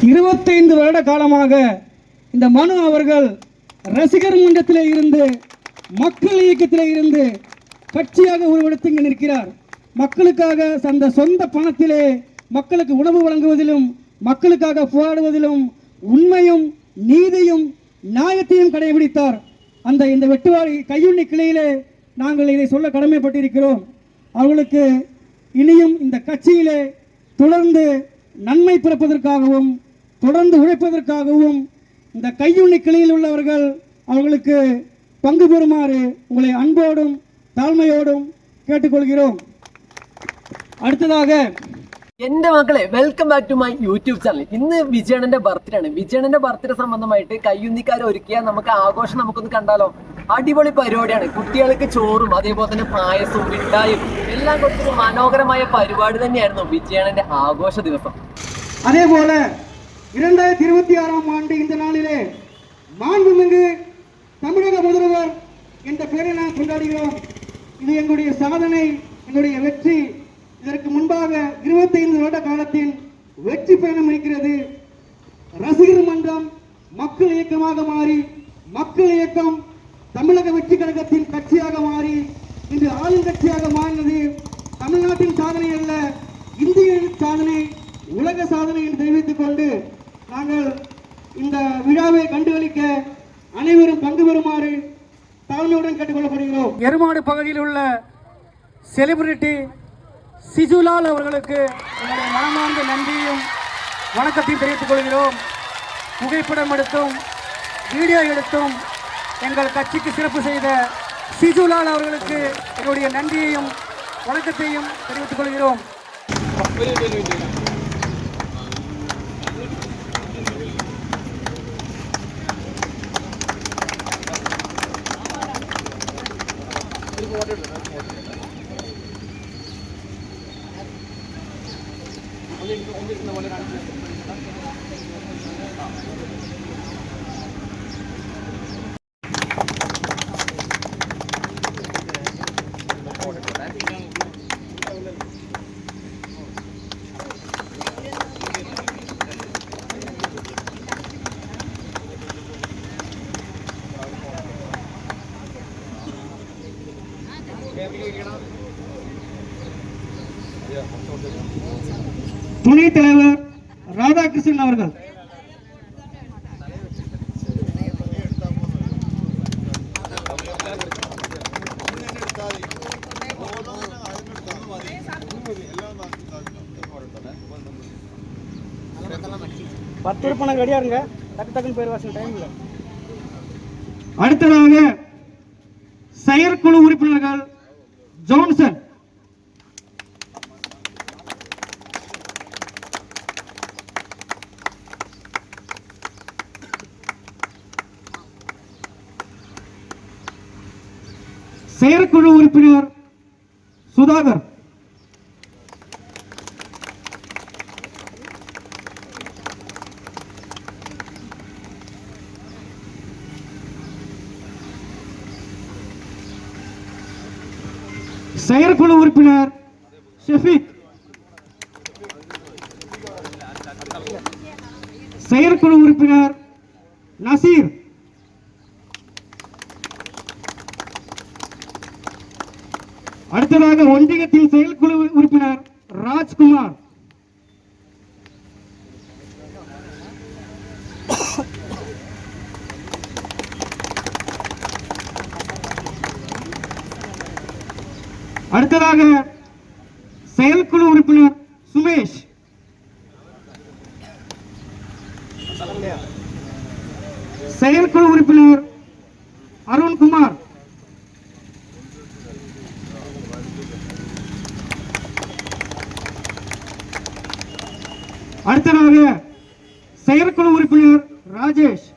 25 வருட காலமாக இந்த மனு அவர்கள் ரசிகர் மன்றத்திலே இருந்து மக்கள் இயக்கத்திலே இருந்து கட்சியாக உருவெடுத்து இங்கு நிற்கிறார். மக்களுக்காக அந்த சொந்த பணத்திலே மக்களுக்கு உணவு வழங்குவதிலும் மக்களுக்காக போராடுவதிலும் உண்மையும் நீதியும் நியாயத்தையும் கடைபிடித்தார். இந்த வெட்டுவாரி கையுண்ணி கிளையிலே நாங்கள் இதை சொல்ல கடமைப்பட்டிருக்கிறோம். அவர்களுக்கு இனியும் இந்த கட்சியிலே தொடர்ந்து நன்மை பிறப்பதற்காகவும் தொடர்ந்து உழைப்பதற்காகவும் இந்த கையுண்ணி கிளையில் உள்ளவர்கள் அவர்களுக்கு பங்கு பெறுமாறு உங்களை அன்போடும் தாழ்மையோடும் கேட்டுக்கொள்கிறோம். അടുത്തதாக എന്റെ മക്കളെ welcome back to my YouTube channel. ഇന്ന് വിജയണ്ണന്റെ ബർത്ത്ഡേ ആണ്. വിജയണ്ണന്റെ ബർത്ത്ഡേ സംബന്ധമായിട്ട് കയ്യുന്നിക്കാർ ഒരുക്കിയ നമുക്ക് ആഘോഷം നമുക്കൊന്ന് കണ്ടാലോ? അടിപൊളി പരിപാടിയാണ്. കുട്ടികൾക്ക് ചോറും അതേപോലെ തന്നെ പായസവും മിഠായും എല്ലാം കൊടുത്തൊരു മനോഹരമായ പരിപാടി തന്നെയായിരുന്നു വിജയണ്ണന്റെ ആഘോഷ ദിവസം. അതേപോലെ 2026 ஆண்டு இந்த நாளிலே மாண்புமிகு தமிழக முதல்வர் என்ற பெயரை நாம் கொண்டாடுகிறோம். இது எங்களுடைய சாதனை, எங்களுடைய வெற்றி. இதற்கு முன்பாக 25 வருட காலத்தின் வெற்றி பயணம் இருக்கிறது. ரசிகர் மன்றம் மக்கள் இயக்கமாக மாறி மக்கள் இயக்கம் தமிழக வெற்றி கழகத்தின் கட்சியாக மாறி இன்று ஆளுங்கட்சியாக மாறினது தமிழ்நாட்டின் சாதனை அல்ல, இந்திய சாதனை, உலக சாதனை என்று தெரிவித்துக் கொண்டு நாங்கள் இந்த விழாவை கண்டுகளிக்க அனைவரும் பங்கு பெறுமாறு தாழ்மையுடன் கேட்டுக்கொள்ளப்படுகிறோம். எருமாடு பகுதியில் உள்ள செலிபிரிட்டி சிஜுலால் அவர்களுக்கு எங்களுடைய மனமார்ந்த நன்றியும் வணக்கத்தையும் தெரிவித்துக் கொள்கிறோம். புகைப்படம் எடுத்தும் வீடியோ எடுத்தும் எங்கள் கட்சிக்கு சிறப்பு செய்த சிஜுலால் அவர்களுக்கு என்னுடைய நன்றியையும் வணக்கத்தையும் தெரிவித்துக் கொள்கிறோம். துணைத் தலைவர் ராதாகிருஷ்ணன் அவர்கள். பத்து பணம் ரெடியா இருங்க, டக்கு டக்குன்னு போயிருவாங்க டைம் இல்லை. அடுத்ததாக செயற்குழு உறுப்பினர்கள் ஜான்சன், செயற்குழு உறுப்பினர் சுதாகர், செயற்குழு உறுப்பினர் ஷெஃபீக், செயற்குழு உறுப்பினர் நசீர், அடுத்ததாக ஒன்றியத்தின் செயற்குழு உறுப்பினர் ராஜ்குமார், அடுத்ததாக செயற்குழு உறுப்பினர் சுமேஷ், செயற்குழு உறுப்பினர் அருண்குமார், அடுத்ததாக செயற்குழு உறுப்பினர் ராஜேஷ்,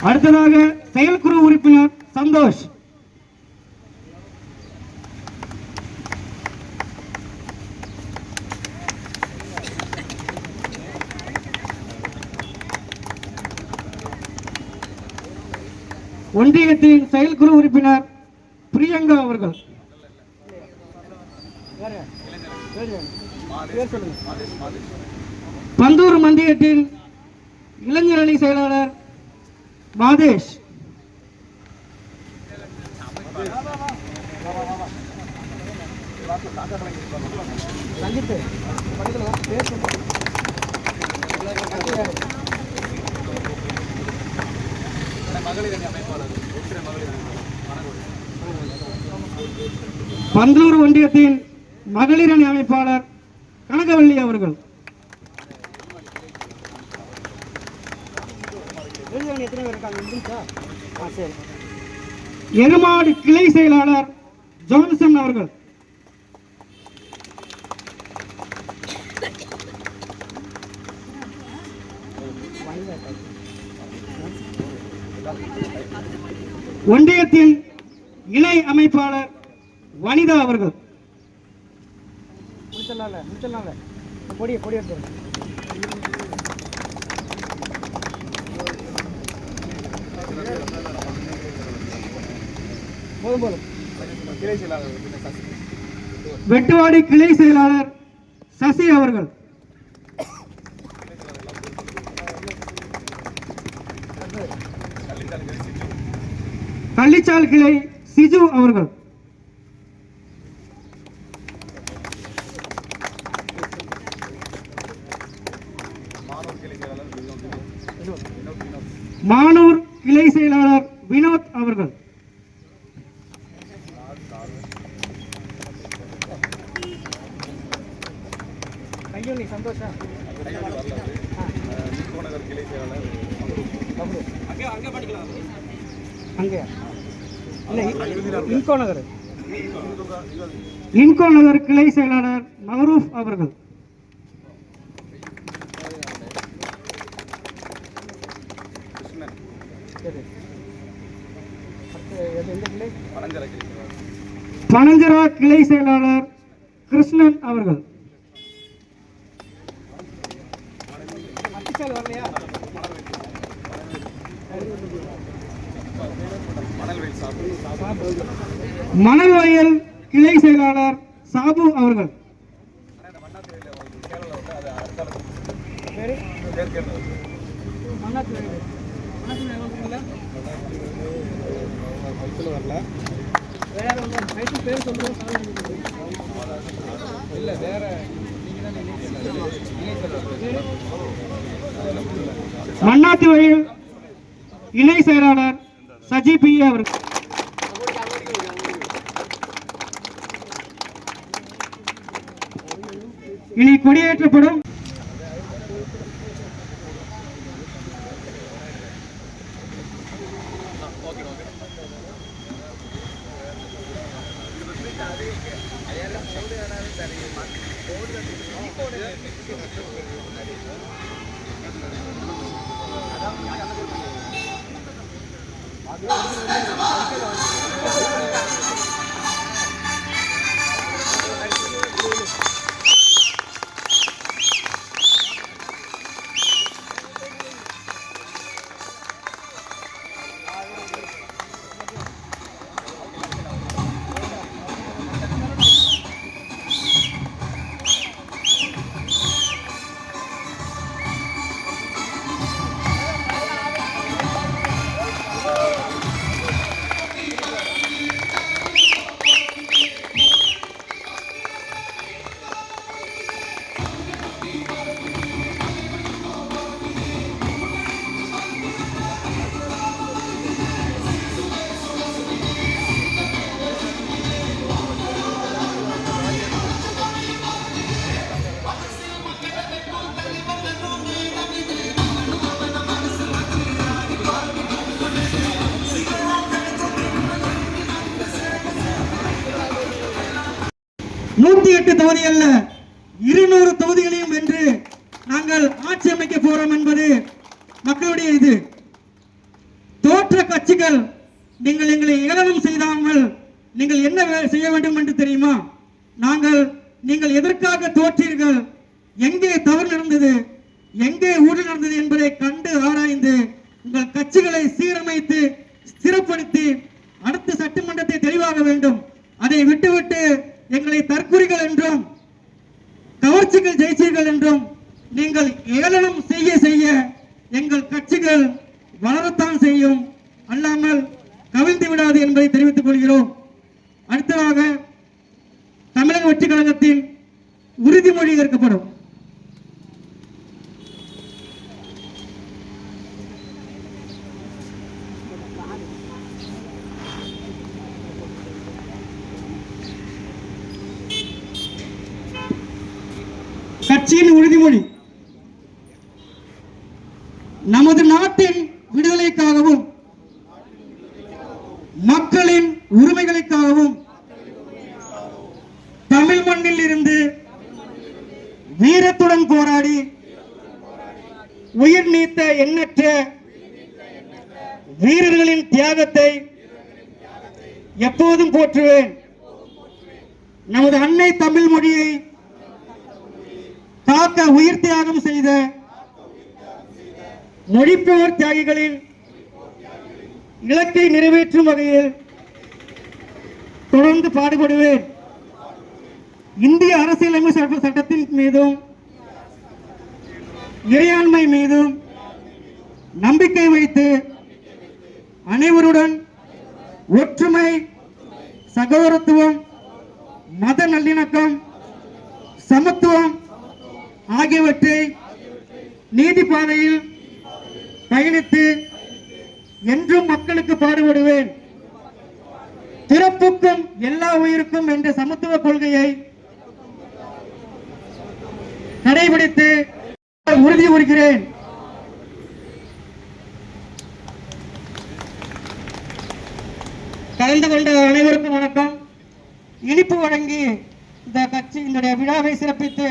அடுத்ததாக செயற்குழு உறுப்பினர் சந்தோஷ், ஒன்றியத்தின் செயற்குழு உறுப்பினர் பிரியங்கா அவர்கள். பந்தூர் மந்தியத்தின் இளைஞரணி செயலாளர் மாதேஷ். பந்தலூர் ஒன்றியத்தின் மகளிர் அணி அமைப்பாளர் கனகவள்ளி அவர்கள். எருமாடு கிளை செயலாளர் ஜான்சன் அவர்கள். ஒன்றியத்தின் இணை அமைப்பாளர் வனிதா அவர்கள். வெட்டுவாடி கிளை செயலாளர் சசி அவர்கள். கள்ளிச்சால் கிளை சிஜு அவர்கள். மானூர் கிளை செயலாளர் வினோத் அவர்கள். இன்கோ நகர் கிளை செயலாளர் மஹரூப் அவர்கள். பனஞ்சரா கிளை செயலாளர் கிருஷ்ணன் அவர்கள். மணல்வயல் கிளை செயலாளர் சாபு அவர்கள். மன்னாத்தி வயல் இணை செயலாளர் சஜி பி அவர்கள். இனி கொடியேற்றப்படும். தொகுதி அல்ல 200 தொகுதிகளையும் வென்று நாங்கள் ஆட்சி அமைக்க போறோம் என்பது மக்களுடைய இது. தோற்ற கட்சிகள் நீங்கள் எங்களை ஏளனம் செய்தாமல் நீங்கள் என்ன செய்ய வேண்டும் என்று தெரியுமா? நீங்கள் எதற்காக தோற்றீர்கள், எங்கே தவறு நடந்தது, எங்கே ஊழல் நடந்தது என்பதை கண்டு ஆராய்ந்து உங்கள் கட்சிகளை சீரமைத்து சிறப்படுத்தி அடுத்த சட்டமன்றத்தை தெளிவாக வேண்டும். அதை விட்டுவிட்டு எங்களை தற்குறிகள் என்றும் கவர்ச்சிகள் ஜெயிச்சீர்கள் என்றும் நீங்கள் ஏளனம் செய்ய செய்ய எங்கள் கட்சிகள் வளரத்தான் செய்யும், அல்லாமல் கவிழ்ந்து விடாது என்பதை தெரிவித்துக் கொள்கிறோம். அடுத்ததாக தமிழக வெற்றி கழகத்தின் உறுதிமொழி ஏற்கப்படும். கட்சியின் உறுதிமொழி. நமது நாட்டின் விடுதலைக்காகவும் மக்களின் உரிமைகளுக்காகவும் தமிழ் மண்ணில் இருந்து வீரத்துடன் போராடி உயிர் நீத்த எண்ணற்ற வீரர்களின் தியாகத்தை எப்போதும் போற்றுவேன். நமது அன்னை தமிழ் மொழியை காக்க உயிர் தியாகம் செய்த மொழிப்பெயர் தியாகிகளின் இலக்கை நிறைவேற்றும் வகையில் தொடர்ந்து பாடுபடுவேன். இந்திய அரசியலமைப்பு சட்டத்தின் மீதும் இறையாண்மை மீதும் நம்பிக்கை வைத்து அனைவருடன் ஒற்றுமை, சகோதரத்துவம், மத நல்லிணக்கம், சமத்துவம் ஆகியவற்றை நீதி பாதையில் பயணித்து என்றும் மக்களுக்கு பாடுபடுவேன். பிறப்புக்கும் எல்லா உயிருக்கும் என்ற சமத்துவ கொள்கையை கடைபிடித்து உறுதி கூறுகிறேன். கலந்து கொண்ட அனைவருக்கும் வணக்கம். இனிப்பு வழங்கி இந்த கட்சி இந்த விழாவை சிறப்பித்து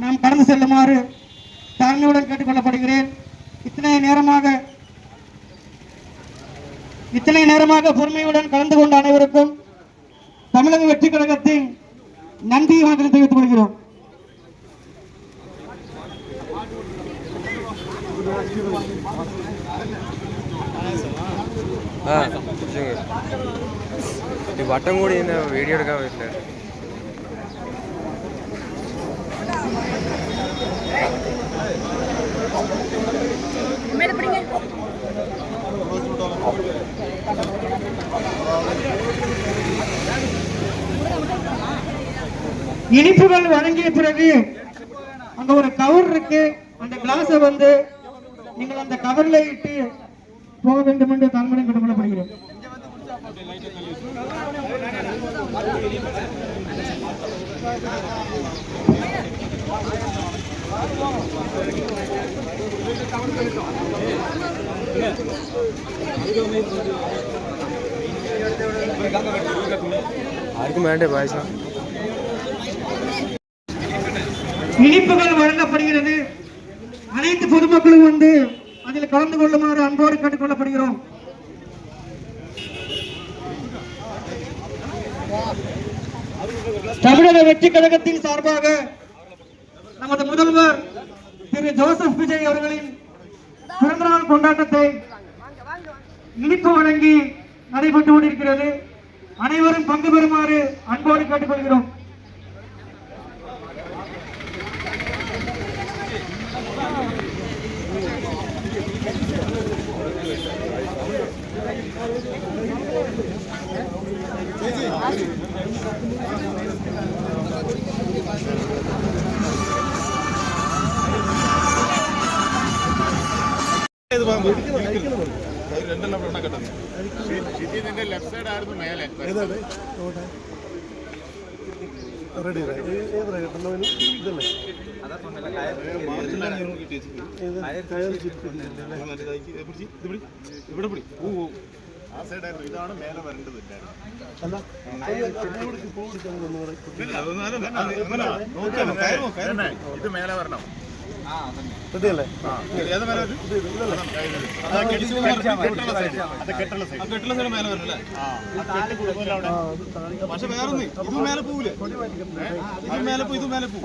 நாம் கடந்து செல்லுமாறு தாழ்மையுடன் கேட்டுக்கொள்ளப்படுகிறேன். இத்தனை நேரமாக பொறுமையுடன் கலந்து கொண்ட அனைவருக்கும் தமிழக வெற்றி கழகத்தின் நன்றியை தெரிவித்துக் கொள்கிறோம். வட்டம் கூடி இந்த வீடியோ எடுக்க இல்லை. இனிப்புகள் வழங்கிய பிறகு அங்க ஒரு கவர் இருக்கு, அந்த கிளாஸ வந்து நீங்கள் அந்த கவர்ல இட்டு போக வேண்டும் என்று தாழ்மையுடன் கேட்டுக்கொள்ளப்படுகிறேன். யாருக்கும் வேண்டே பாயசா. இனிப்புகள் வழங்கப்படுகிறது. அனைத்து பொதுமக்களும் வந்து அதில் கலந்து கொள்ளுமாறு அன்போடு கேட்டுக் கொள்ளப்படுகிறோம். தமிழக வெற்றி கழகத்தின் சார்பாக நமது முதல்வர் திரு ஜோசப் விஜய் அவர்களின் பிறந்தநாள் கொண்டாட்டத்தை இனிப்பு வழங்கி நடைபெற்று கொண்டிருக்கிறது. அனைவரும் பங்கு பெறுமாறு அன்போடு கேட்டுக்கொள்கிறோம். ഇതാണ് മേലെ വരേണ്ടത്. ഇത് മേലെ വരണം. കെട്ടുള്ള സൈഡ് മേലെ വരണല്ലേ? പക്ഷെ വേറൊന്ന് ഇത് മേലെ പോവില്ലേ? ഇത് മേലെ പോ, ഇത് മേലെ പോ.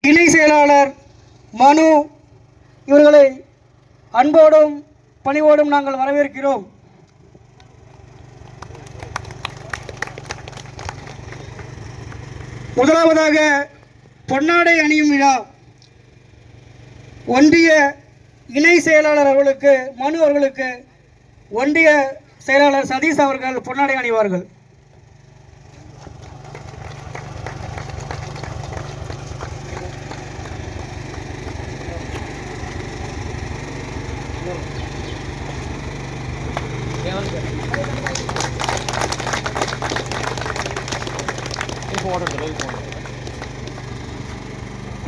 இணை செயலாளர் மனு இவர்களை அன்போடும் பணிவோடும் நாங்கள் வரவேற்கிறோம். முதலாவதாக பொன்னாடை அணியும் விழா ஒன்றிய இணை செயலாளர் அவர்களுக்கு மனு அவர்களுக்கு ஒன்றிய செயலாளர் சதீஷ் அவர்கள் பொன்னாடை அணிவார்கள்.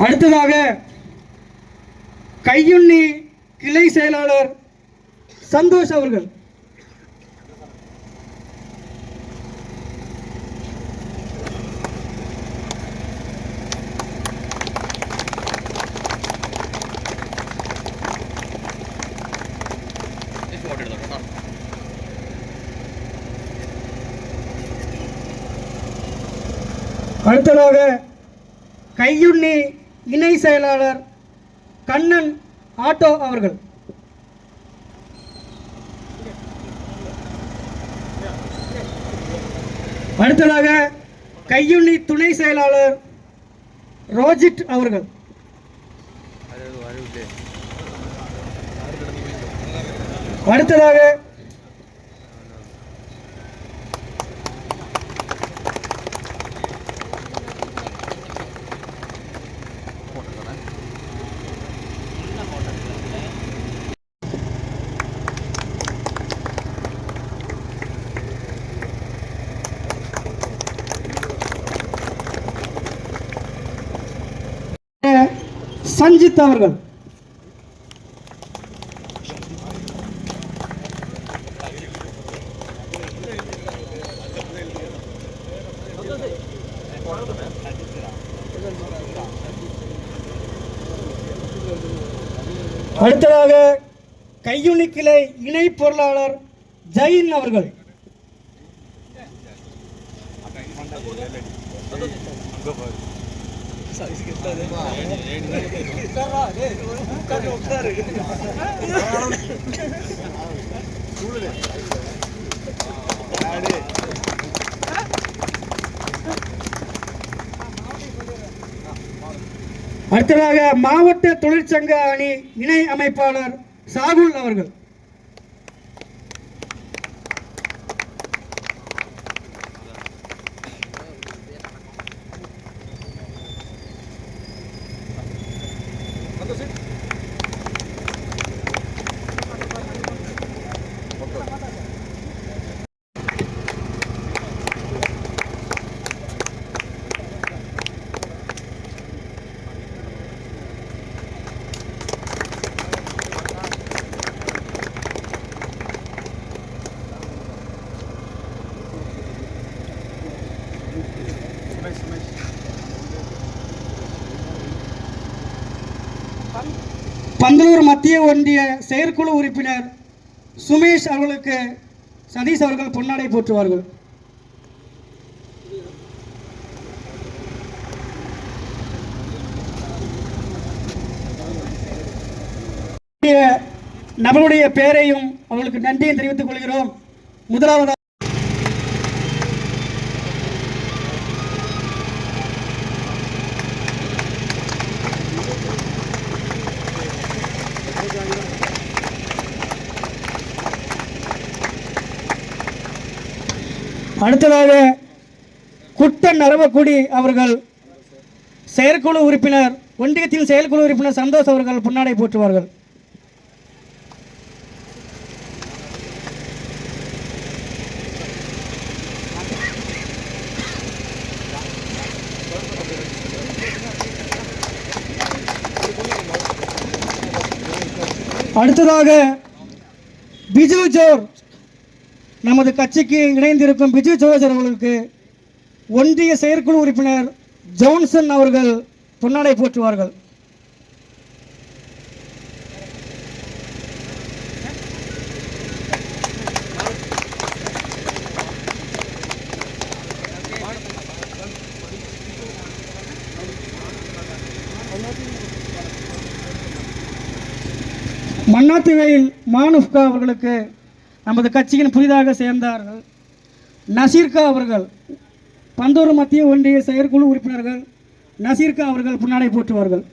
அடுத்ததாக கையுண்ணி கிளை செயலாளர் சந்தோஷ் அவர்கள். அடுத்ததாக கையுண்ணி இணை செயலாளர் கண்ணன் ஆட்டோ அவர்கள். அடுத்ததாக கையுண்ணி துணை செயலாளர் ரோஜிட் அவர்கள். அடுத்ததாக சஞ்சித் அவர்கள். அடுத்ததாக கையுண்ணி கிளை இணை பொருளாளர் ஜெயின் அவர்கள். அடுத்ததாக மாவட்ட தொழிற்சங்க அணி இணை அமைப்பாளர் சாகுல் அவர்கள். பந்தலூர் மத்திய ஒன்றிய செயற்குழு உறுப்பினர் சுமேஷ் அவர்களுக்கு சதீஷ் அவர்கள் பொன்னாடை போற்றுவார்கள். நபருடைய பெயரையும் அவர்களுக்கு நன்றியை தெரிவித்துக் கொள்கிறோம். முதலாவது அடுத்ததாக குட்டன் நரவக்குடி அவர்கள் செயற்குழு உறுப்பினர், ஒன்றியத்தின் செயற்குழு உறுப்பினர் சந்தோஷ் அவர்கள் பொன்னாடை போற்றுவார்கள். அடுத்ததாக பிஜு ஜோர், நமது கட்சிக்கு இணைந்திருக்கும் பிஜு ஜோர்ஜ் அவர்களுக்கு ஒன்றிய செயற்குழு உறுப்பினர் ஜான்சன் அவர்கள் பொன்னாடை போற்றுவார்கள். மன்னாத்துவையில் மானுஃப்கா அவர்களுக்கு நமது கட்சியின் புதிதாக சேர்ந்தார்கள் நசீர்கா அவர்கள், பந்தூர் மத்திய ஒன்றிய செயற்குழு உறுப்பினர்கள் நசீர்கா அவர்கள் பொன்னாடை போற்றுவார்கள்.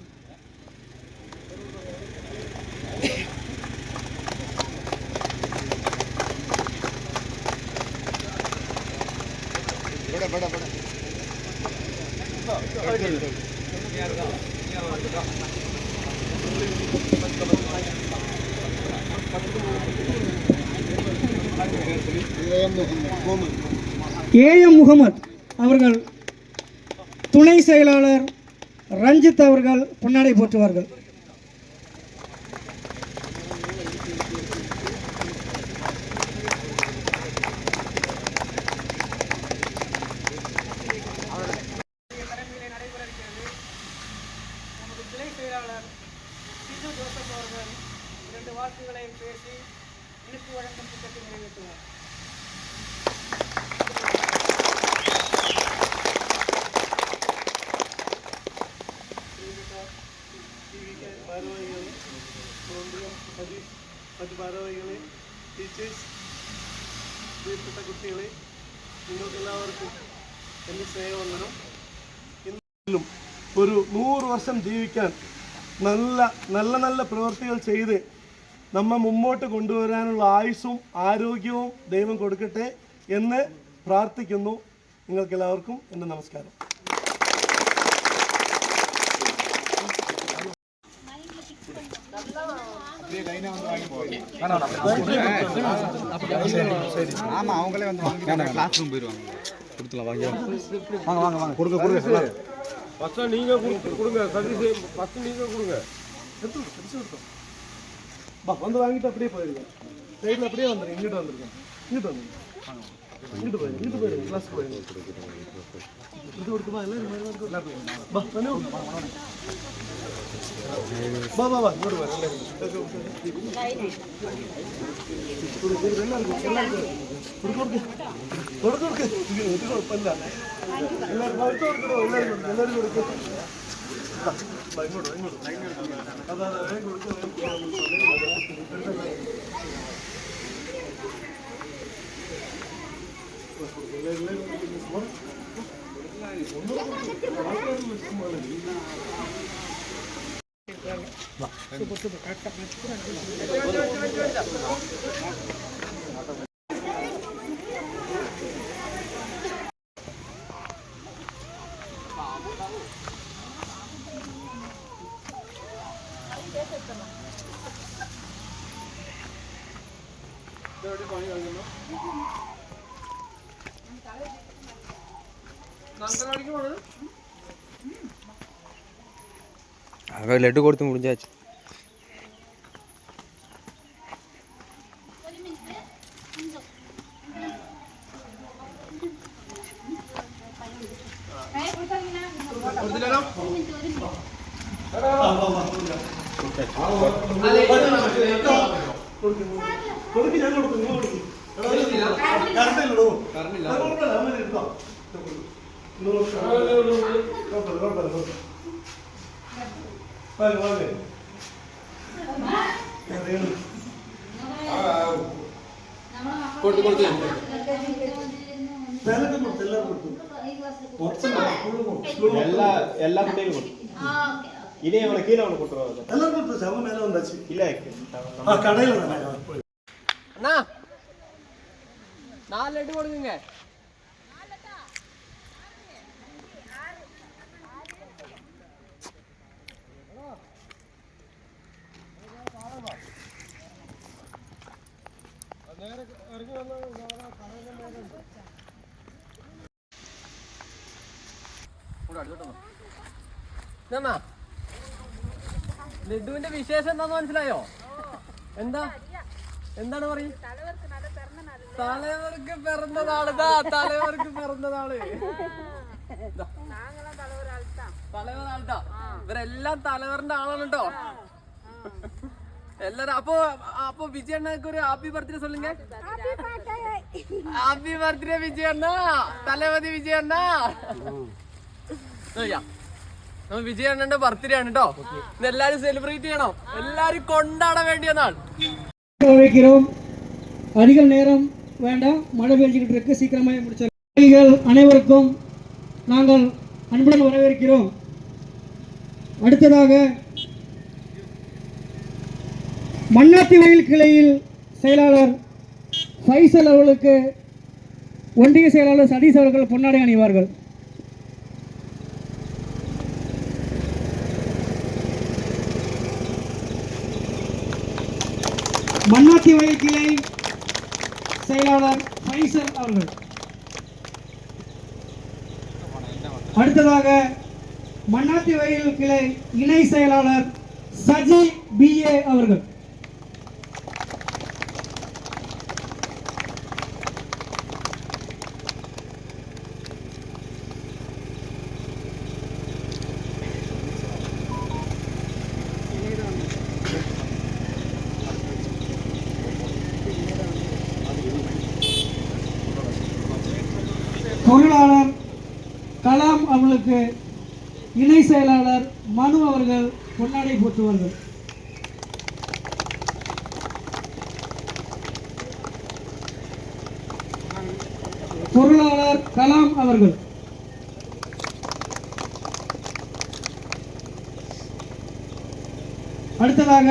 ஏஎம் முகமது அவர்கள் துணை செயலாளர் ரஞ்சித் அவர்கள் பொன்னாடை போற்றுவார்கள். வாக்குகளை பேசி இனிப்பு வழங்கும் திட்டத்தை நிறைவேற்றுவார். മറ്റ് ഭാരവാഹികളെ, ടീച്ചേഴ്സ്, പ്രിയപ്പെട്ട കുട്ടികളെ, നിങ്ങൾക്കെല്ലാവർക്കും എൻ്റെ സ്നേഹവന്ദനം. ഇന്നും ഒരു 100 വർഷം ജീവിക്കാൻ നല്ല നല്ല പ്രവൃത്തികൾ ചെയ്ത് നമ്മെ മുമ്പോട്ട് കൊണ്ടുവരാനുള്ള ആയുസ്സും ആരോഗ്യവും ദൈവം കൊടുക്കട്ടെ എന്ന് പ്രാർത്ഥിക്കുന്നു. നിങ്ങൾക്കെല്ലാവർക്കും എൻ്റെ നമസ്കാരം. ஆமா, அவங்களே வந்து வாங்க, கிளாஸ் ரூம் போயிடுவாங்க. கொடுத்துலாம், வாங்க வாங்க வாங்க, கொடுங்க கொடுங்க. ஃபர்ஸ்ட் நீங்க கொடுங்க, சர்வீஸ் ஃபர்ஸ்ட் நீங்க கொடுங்க. வந்து வாங்கிட்டு அப்படியே போயிருங்க. சைடில் அப்படியே வந்துடுங்க. இங்கிட்டு வந்துருங்க. இங்கிட்டு வந்துருங்க. இங்கிட்டு போயிருங்க. கிளாஸ்க்கு போயிருங்க. இது கொடுக்குமா எல்லாரும் வா வா வா இங்கோடு வா. அவன் லட்டு கொடுத்து முடிஞ்சாச்சு. എല്ലാ കുട്ടികളും കൊടുത്തു ഇനി അവനെ കീഴെ അവനെ കൊണ്ടുവരാം ഇല്ല அண்ணா 4 லட்டு கொடுங்க. ലഡുവിന്റെ വിശേഷം എന്താന്ന് മനസ്സിലായോ? എന്താണ് പറയും? തലവർക്ക് പിറന്ന നാളുതാ, തലവർക്ക് പിറന്ന നാള്. തലവർ ആൾട്ടാ, ഇവരെല്ലാം തലവറിന്റെ ആളാണ് കേട്ടോ எல்லாரும். அப்போ விஜய் அண்ணாக்கு ஒரு ஹாப்பி பர்த்டே சொல்லுங்க. ஹாப்பி பர்த்டே விஜய் அண்ணா, தளபதி விஜய் அண்ணா. நம்ம விஜய் அண்ணന്റെ ബർത്ത്ഡേ ആണ് കേട്ടോ. എല്ലാരും സെലിബ്രേറ്റ് ചെയ്യണം, എല്ലാരും കൊണ്ടാടാൻ വേണ്ടി വന്നാണ്. வைக்கிறோம். அதிக நேரம் வேண்டாம், மழை பெய்ஞ்சிக்கிட்டு இருக்கு, சீக்கிரமாக முடிச்சிடலாம். அனைவருக்கும் நாங்கள் அன்புடன் வரவேற்கிறோம். அடுத்ததாக மன்னாத்தி வயல் கிளையில் செயலாளர் ஃபைசல் அவர்களுக்கு ஒன்றிய செயலாளர் சதீஷ் அவர்கள் பொன்னாடை அணிவார்கள். மன்னாத்தி வயல் கிளை செயலாளர் ஃபைசல் அவர்கள். அடுத்ததாக மன்னாத்தி வயல் கிளை இணை செயலாளர் சஜி BA அவர்கள். பொருளாளர் கலாம் அவர்களுக்கு இணை செயலாளர் மனு அவர்கள் பொன்னாடை போற்றுவார்கள். பொருளாளர் கலாம் அவர்கள். அடுத்ததாக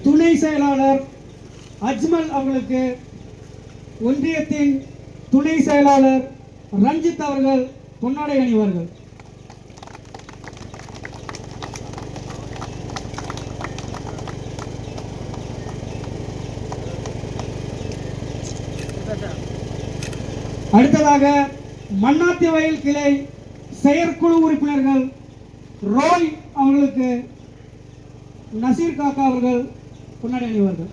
துணை செயலாளர் அஜ்மல் அவர்களுக்கு ஒன்றியத்தின் துணை செயலாளர் ரஞ்சித் அவர்கள் பொன்னாடை அணிவார்கள். அடுத்ததாக மன்னாத்தி வயல் கிளை செயற்குழு உறுப்பினர்கள் ரோய் அவர்களுக்கு நசீர் காக்கா அவர்கள் பொன்னாடை அணிவார்கள்.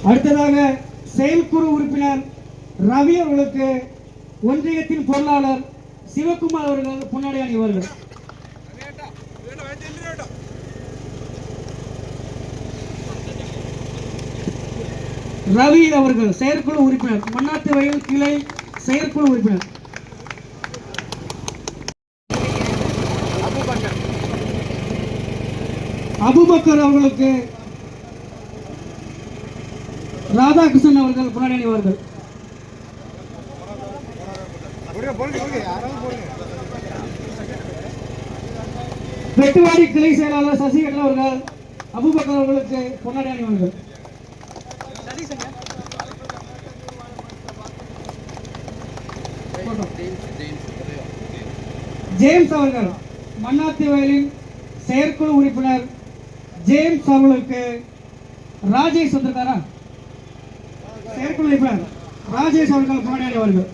அடுத்ததாக செயற்குழு உறுப்பினர் ரவி அவர்களுக்கு ஒன்றியத்தின் பொருளாளர் சிவகுமார் அவர்கள் பொன்னாடை அணிவார்கள். ரவி அவர்கள் செயற்குழு உறுப்பினர், மன்னாத்தி வயல் கிளை செயற்குழு உறுப்பினர். அபுபக்கர் அவர்களுக்கு ராதாகிருஷ்ணன் அவர்கள் பொன்னாடை அணிவார்கள். வெட்டுவாடி கிளை செயலாளர் சசிகலா அவர்கள் அபுபக்கர் அவர்களுக்கு பொன்னாடை அணிவார்கள். ஜேம்ஸ் அவர்கள் மன்னாத்தி வயலின் செயற்குழு உறுப்பினர் ஜேம்ஸ் அவர்களுக்கு ராஜேஷ் வந்திருக்காரா? செயற்குழு உறுப்பினர் ராஜேஷ் அவர்கள் பொன்னாடை அணிவார்கள்.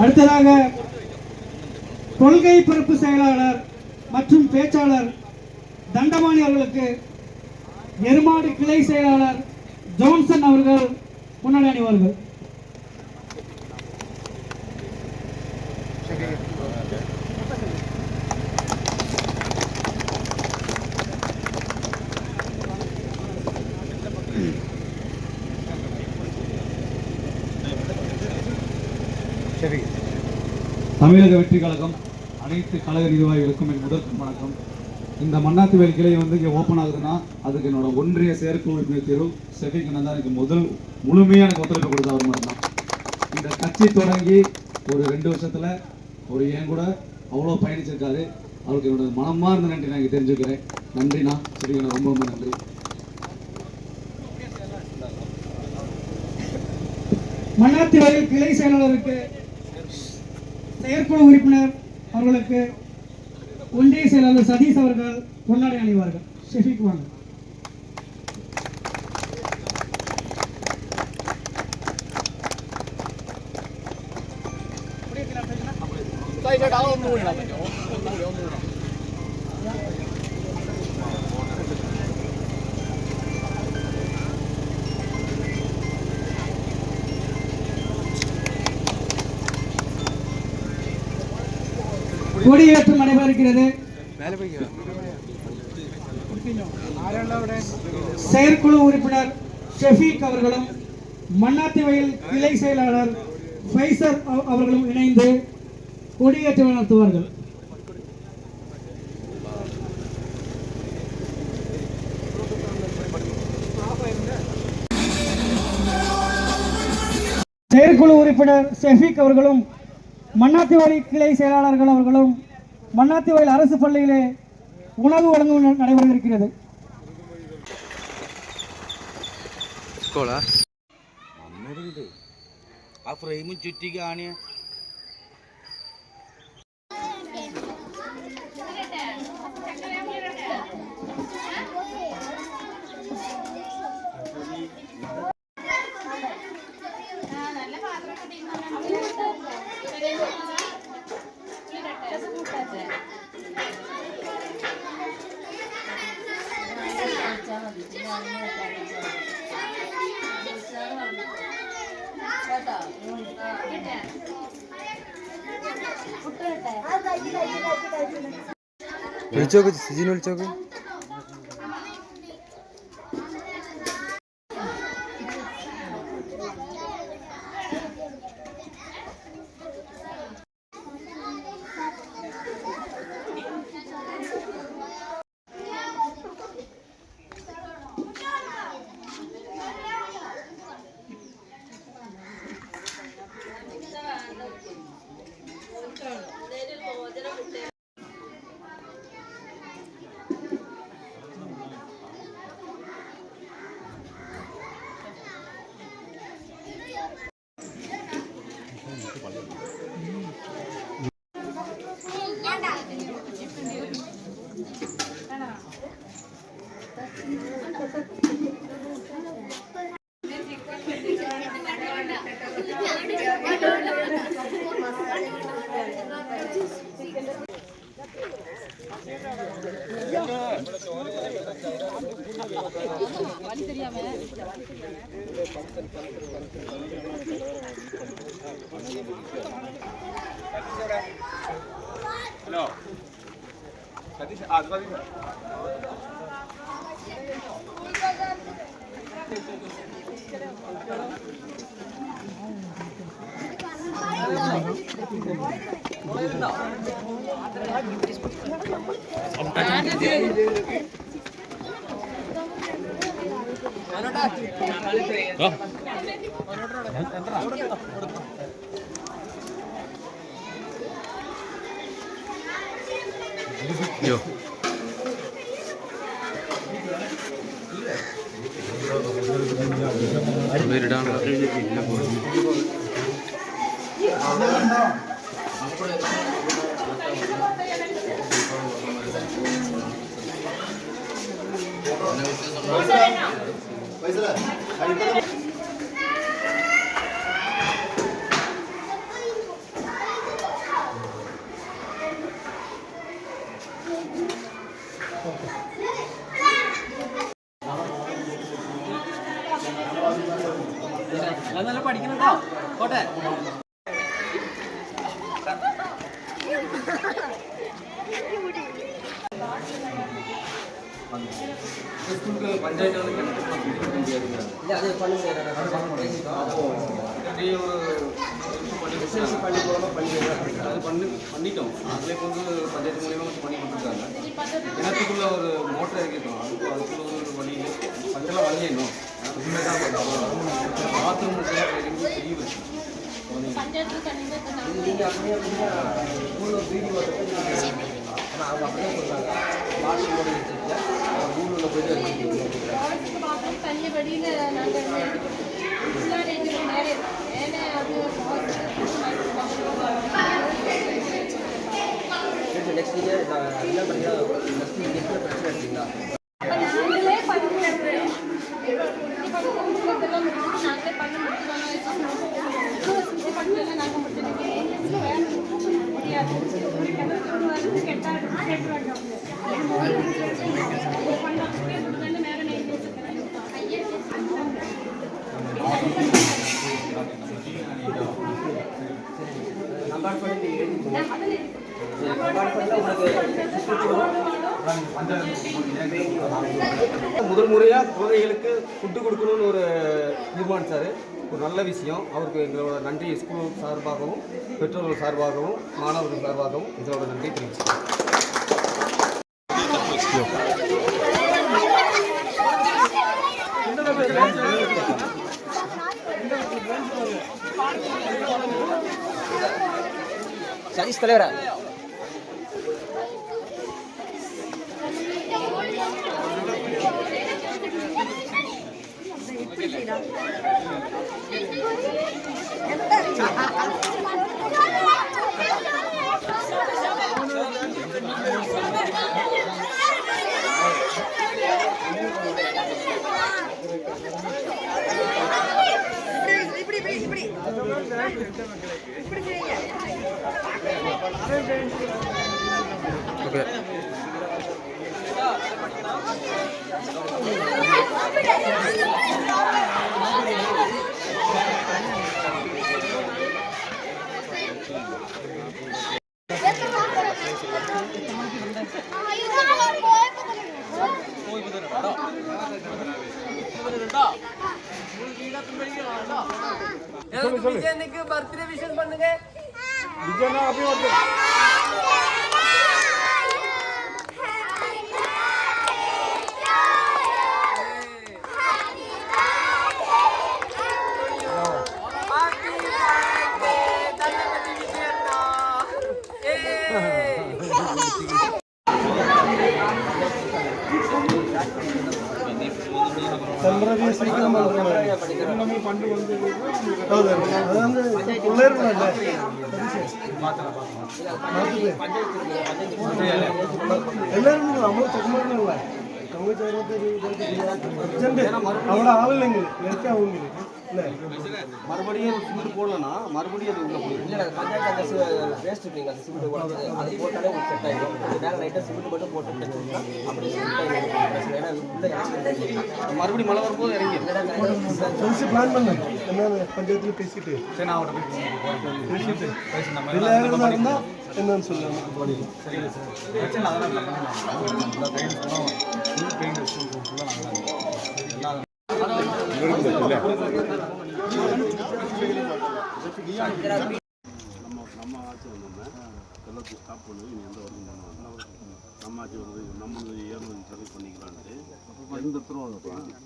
அடுத்ததாக கொள்கை பரப்பு செயலாளர் மற்றும் பேச்சாளர் தண்டபாணி அவர்களுக்கு எருமாடு கிளை செயலாளர் ஜோன்சன் அவர்கள் பொன்னாடை அணிவார்கள். தமிழக வெற்றி கழகம் அனைத்து கழக நிர்வாகிகளுக்கும் என் முதல் வணக்கம். இந்த மன்னாத்துவேல் கிளை இங்கே ஓப்பன் ஆகுதுன்னா அதுக்கு என்னோட ஒன்றிய செயற்குழு உறுப்பினர் தேர்வு செஃபிகண்ணன் தான் எனக்கு முழுமையாக எனக்கு ஒத்துழைப்பு கொடுத்த அவர் மட்டும்தான். இந்த கட்சி தொடங்கி ஒரு 2 வருஷத்தில் ஒரு என் கூட அவ்வளோ பயணிச்சிருக்காரு. அவருக்கு என்னோட மனமார்ந்த நன்றி நான் இங்கே தெரிஞ்சுக்கிறேன். நன்றிண்ணா, செஃபிகண்ணா, ரொம்ப ரொம்ப நன்றி. மன்னாத்துவேல் கிளை செயலாளருக்கு, செயற்குழு உறுப்பினர் அவர்களுக்கு ஒன்றிய செயலாளர் சதீஷ் அவர்கள் பொன்னாடை அணிவார்கள். ஷெஃபிக் வாங்க. கொடியேற்றம் நடைபெற இருக்கிறது. செயற்குழு உறுப்பினர் ஷெஃபீக் அவர்களும் மன்னாத்துவேல் கிளை செயலாளர் ஃபைசர் அவர்களும் இணைந்து கொடியேற்றம் நடத்துவார்கள். செயற்குழு உறுப்பினர் ஷெஃபீக் அவர்களும் மன்னாத்துவேல் கிளை செயலாளர்கள் அவர்களும் மன்னாத்துவேல் அரசு பள்ளியிலே உணவு வழங்கும் நடைபெற இருக்கிறது. വിളിച്ചോക്ക് സിജിന് വിളിച്ചോക്ക്. ഹലോ സതീഷ്, അത് മതി. Yo. നല്ല പഠിക്കുന്നുണ്ടോ? കോട്ടെ பண்ணிட்டோம். அதில் இப்போ வந்து பஞ்சாயத்து மூலியமாக பண்ணி கொடுத்துருக்காங்க. கிணத்துக்குள்ள ஒரு மோட்டர் இறக்கிட்டோம். அதுக்குள்ள ஒரு வழியில் பஞ்செல்லாம் வரலையணும். பாத்ரூம் பெரிய வச்சு தண்ணி வழியில் நாங்கள் நெக்ஸ்ட் இயர் என்ன பண்ணுறீங்க? நெக்ஸ்ட் இயர் பிரச்சனை எடுத்தீங்களா? நாங்களே பண்ணுறது நாங்களே பண்ண முடியும். நாங்கள் முடிச்சிருக்கோம். வேலை முடியாது. முதல் முறையாக குழந்தைகளுக்கு ஃபுட்டு கொடுக்கணும்னு ஒரு தீர்மானித்தார். ஒரு நல்ல விஷயம். அவருக்கு எங்களோட நன்றி ஸ்கூல் சார்பாகவும் பெற்றோர்கள் சார்பாகவும் மாணவர்கள் சார்பாகவும் இதோட நன்றி தெரிவிச்சுக்கிறேன். சதீஷ் தலைவரா ஓகே. விஜயனுக்கு பர்த்டே விஷஸ் பண்ணுங்க. விஜயனா அப்படியே வந்து எல்லாரும் அவ்வளோ தகுமானங்கள அவ்வளோ ஆகலைங்க நெருக்கா அவங்களுக்கு இல்லை மறுபடியும் சிமெண்ட் போடலன்னா மறுபடியும் அது உள்ள போயிடும். இல்லை பஞ்சாயத்து அந்த வேஸ்ட் இருக்குங்க அந்த சிமெண்ட் போடுறது அது போட்டாலே உங்களுக்கு செட் ஆகிடும். கொஞ்சம் நேரம் லைட்டாக சிமெண்ட் மட்டும் போட்டு அப்படி செட் ஆகிடும். ஏன்னா உள்ள மறுபடியும் மழை வரும்போது இறங்கி பிளான் பண்ணேன் என்ன பஞ்சாயத்தில் பேசிட்டு சரி நான் அவர்கிட்ட பேசிட்டு இருந்தால் என்னன்னு சொல்லுங்க. சரி சார் பிரச்சனை அதெல்லாம் நம்ம ஆட்சி வந்தோம்னா எல்லாத்தையும் ஸ்டாப் பண்ணி நீ எந்த ஒர்க்கும் பண்ணுவாங்க. நம்ம ஆட்சி வந்து நம்ம ஏர்மன் சர்வீ பண்ணிக்கலான்ட்டு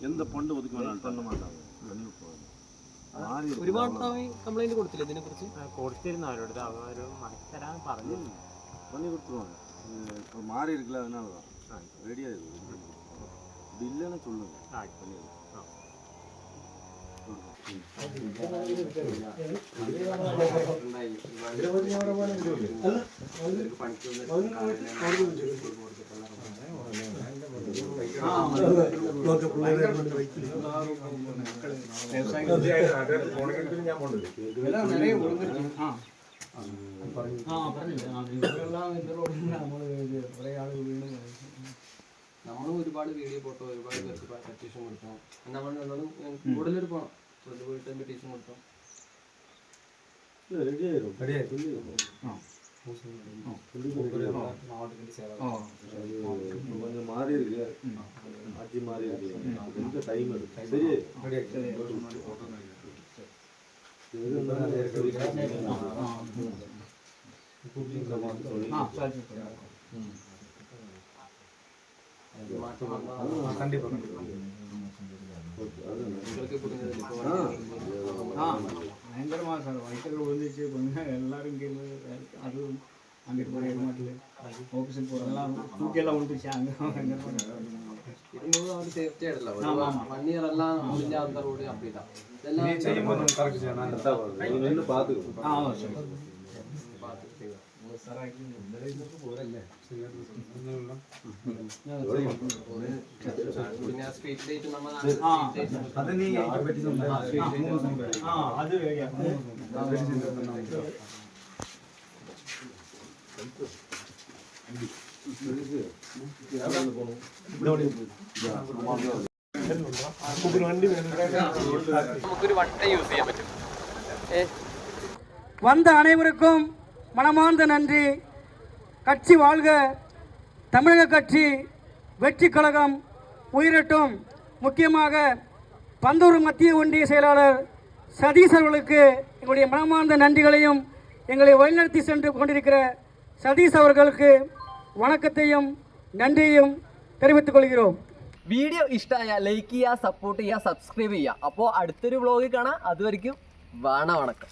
எந்த ஃபண்டு ஒதுக்க வேணாம் பண்ண மாட்டாங்க. ഒരുപാട് കംപ്ലൈന്റ് കൊടുത്തില്ല ഇതിനെ കുറിച്ച്? കൊടുത്തിരുന്നു അവരോട്. അവർ മനസ്സിലാൻ പറഞ്ഞു பண்ணி கொடுத்துருவாங்க. இப்போ மாறி இருக்குல்ல அதனால தான் ரெடியாக இருக்குது. இது இல்லைன்னு சொல்லுங்க பண்ணிடுங்க. നമ്മളും ഒരുപാട് വീഡിയോ ഫോട്ടോ ഒരുപാട് പേർക്ക് പെറ്റീഷൻ കൊടുത്തோம். നമ്മളോടും കൂടുതൽ പോകണം പോയിട്ട് പെറ്റീഷൻ കൊടുത്തோம். ரெடியாயிரும். கொஞ்சம் மாறி இருக்கு, ஆட்சி மாறி இருக்கு, கொஞ்சம் டைம் எடுக்கும். சரி கண்டிப்பா பயங்கரமாக சார் வயிற்றுல விழுந்துச்சு கொஞ்சம் எல்லாரும் கீழே அது அங்கிட்டு போகிற இடமாட்டில் ஆஃபீஸுக்கு போகிறதெல்லாம் தூக்கியெல்லாம் விட்டுச்சு அங்கே வந்த அனைவருக்கும் மனமார்ந்த நன்றி. கட்சி வாழ்க, தமிழக கட்சி வெற்றி கழகம் உயிரட்டும். முக்கியமாக பந்தூர் மத்திய ஒன்றிய செயலாளர் சதீஷ் அவர்களுக்கு எங்களுடைய மனமார்ந்த நன்றிகளையும், எங்களை வழிநடத்தி சென்று கொண்டிருக்கிற சதீஷ் அவர்களுக்கு வணக்கத்தையும் நன்றியையும் தெரிவித்துக் கொள்கிறோம். വീഡിയോ ഇഷ്ടമായ ലൈക്ക് ചെയ്യുക, സപ്പോർട്ട് ചെയ്യുക, സബ്സ്ക്രൈബ് ചെയ്യുക. അപ്പോൾ അടുത്തൊരു വ്ളോഗിൽ കാണാം. അതുവരെയ്ക്കും വണക്കം.